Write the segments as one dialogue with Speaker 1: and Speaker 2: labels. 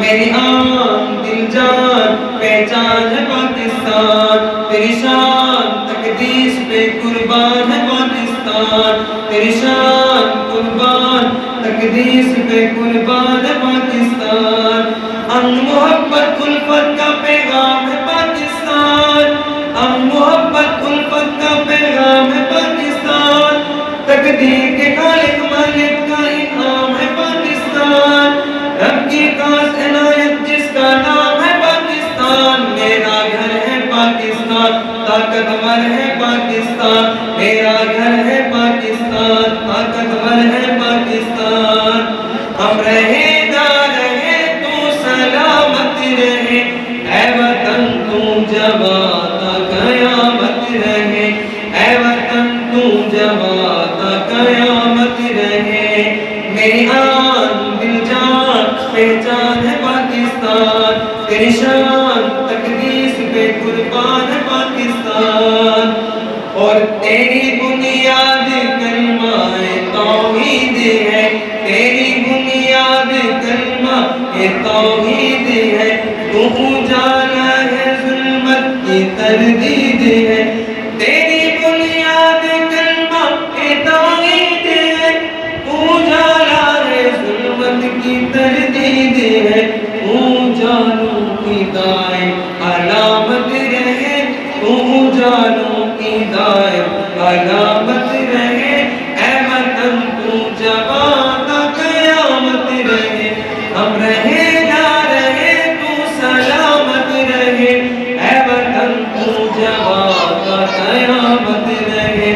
Speaker 1: میری آن دل جان پہچان ہے پاکستان، تیری شان تقدیس پہ قربان ہے پاکستان، تیری شان قربان تقدیس پہ قربان ہے پاکستان، ہم محبت الفت کا پیغام ہے پاکستان، ہم محبت الفت کا پیغام ہے پاکستان، تقدیر کے خالق مالک کا انعام ہے پاکستان، رب کی خاص عنایت جس کا نام ہے پاکستان، میرا گھر ہے پاکستان، طاقتور ہے پاکستان، میرا گھر ہے پاکستان، طاقتور ہے پاکستان، ہم رہے نہ رہے تو سلامت رہے، اے وطن تو جوان تا قیامت رہے، اے وطن تو جوان تا قیامت رہے، میری آن دل جان پہچان ہے پاکستان، تیری شان تقدیس پہ قربان ہے پاکستان، اور تیری بنیاد کلمہ توحید ہے، تیری بنیاد کلمہ توحید ہے، تو اجالا ہے ظلمت کی تردید ہے، تیری بنیاد کلمہ توحید ہے، اجالا ہے ظلمت کی تردید ہے، اجالوں کی دائیں علامت رہے، اجالوں کی دائیں علامت رہے، اے وطن تو جوان تا قیامت رہے، ہم رہے نہ رہے تو سلامت رہے، اے وطن تو جوان تا قیامت رہے،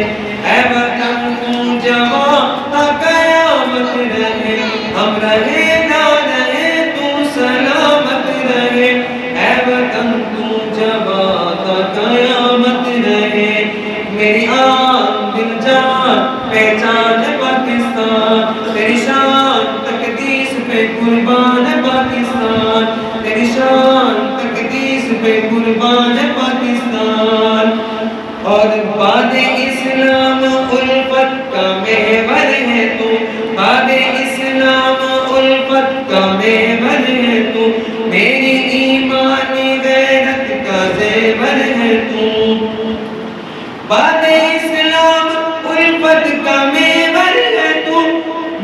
Speaker 1: اے وطن تو جوان تا قیامت رہے، ہم رہے نہ رہے تو سلامت رہے، اے وطن تو جوان تا قیامت رہے، میری آن دل جان پہچان ہے پاکستان، تیری شان تقدیس پہ قربان ہے پاکستان، تیری شان تقدیس پہ قربان ہے پاکستان، اور باد اسلام الفت کا محور ہے تو، باد اسلام الفت کا محور ہے تو، میری ایمانی غیرت کا زیور ہے تو، باد اسلام الفت کا محور ہے تو،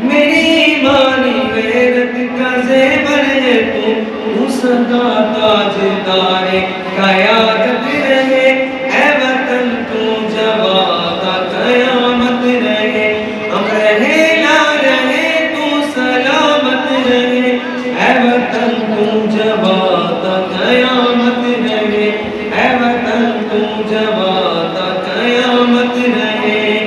Speaker 1: میری ایمانی غیرت کا زیور ہے تو سدا تاجدار قیادت رہے، اے وطن تو جوان تا قیامت رہے، ہم رہے نہ رہے تو سلامت رہے، اے وطن تو جوان تا قیامت رہے، اے وطن تو جوان تا قیامت رہے،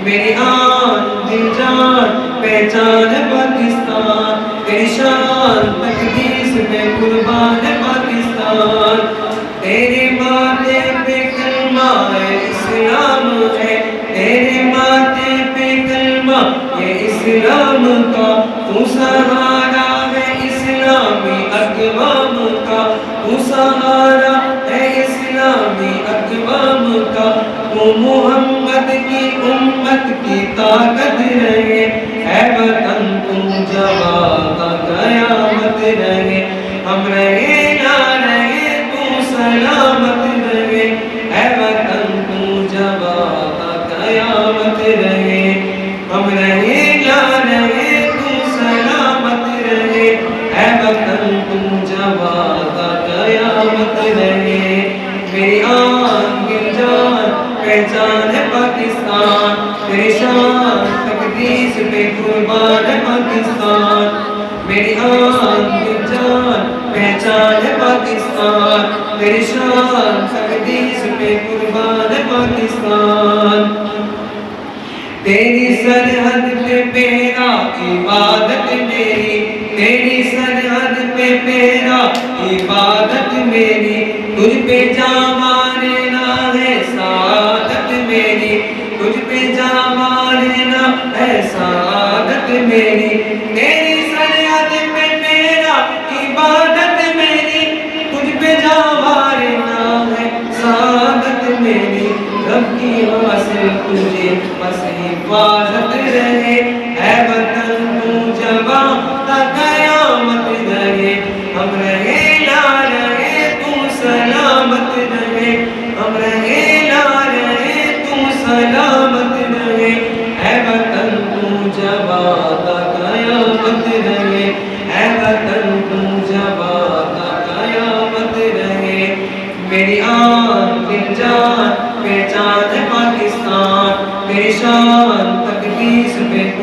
Speaker 1: میری آن دل جان پہچان ہے پاکستان، تیری شان تقدیس پہ قربان ہے پاکستان، تیرے ماتھے پہ کلمہ اسلام ہے، تیرے ماتھے پہ کلمہ یہ اسلام کا، تو سہارا ہے اسلامی اقوام کا، تو سہارا ہے اسلامی اقوام کا، تو محمد کی امت کی طاقت رہے، اے وطن تو جوان تا قیامت رہے، ہم رہے نہ رہے تو سلامت رہے، اے وطن تو جوان تا قیامت رہے، ہم رہے نہ رہے تو سلامت رہے، اے وطن تو جوان تا قیامت رہے، میری آن دل جان پہچان ہے پاکستان، تیری شان تقدیس پہ قربان ہے پاکستان، میری آن دل جان پہچان ہے پاکستان، تیری شان تقدیس پہ قربان ہے پاکستان، تیری سرحد پہ پیرا عبادت میری، تیری سرحد پہ پیرا عبادت میری، تجھ پہ جاں مارنا ہے سعادت میری، تجھ پہ جاں مارنا ہے سعادت میری، تیری سرحد پہ میرا عبادت میری، تجھ پہ جاں مارنا ہے سعادت میری، رب کی حاصل تجھے بس حفاظت رہے، اے وطن تو جوان تا قیامت رہے، ہم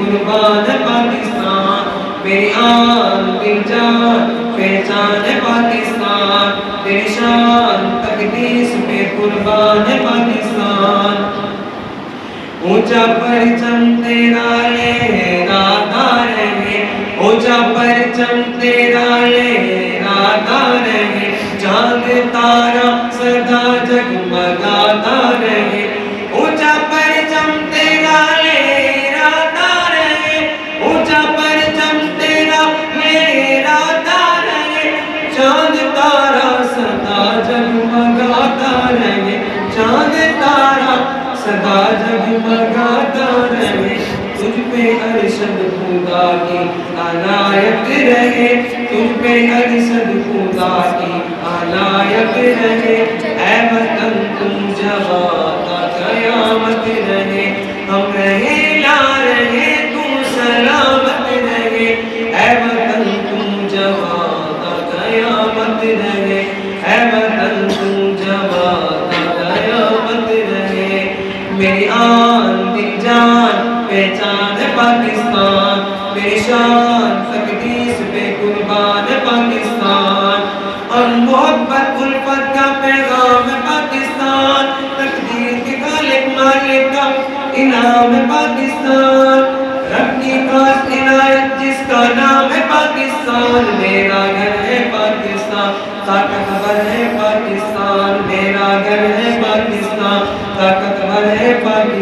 Speaker 1: قربان ہے پاکستان، میری آن دل جان پہچان ہے پاکستان، تیری شان تقدیس پہ قربان ہے پاکستان۔ اونچا پرچم تیرا لہراتا رہے، اونچا پرچم تیرا لہراتا رہے، چاند تارا سدا جگمگاتا رہے، اونچا پرچم تیرا لہراتا رہے، اونچا پرچم تیرا لہراتا رہے، چاند تارا سدا جگمگاتا رہے، چاند تارا سدا جگمگاتا رہے، تجھ پہ ارشد خدا کی عنایت رہے، تجھ پہ ارشد خدا کی عنایت رہے، اے وطن تم جواد تا قیامت رہے، ہم رہے لا رہے تو سلامت رہے، اے وطن تم جواد تا قیامت رہے، اے وطن تم جواد تا قیامت رہے، میری آن دل جان پہچان ہے پاکستان، میری شان تقدیس پہ قربان ہے پاکستان، اور محبت الفت کا پیغام ہے پاکستان، تقدیر کے خالق مالک کا انعام ہے پاکستان، رب کی خاص عنایت جس کا نام ہے پاکستان، میرا گھر ہے پاکستان، طاقتور ہے پاکستان، میرا گھر ہے پاکستان، طاقتور ہے پاکستان۔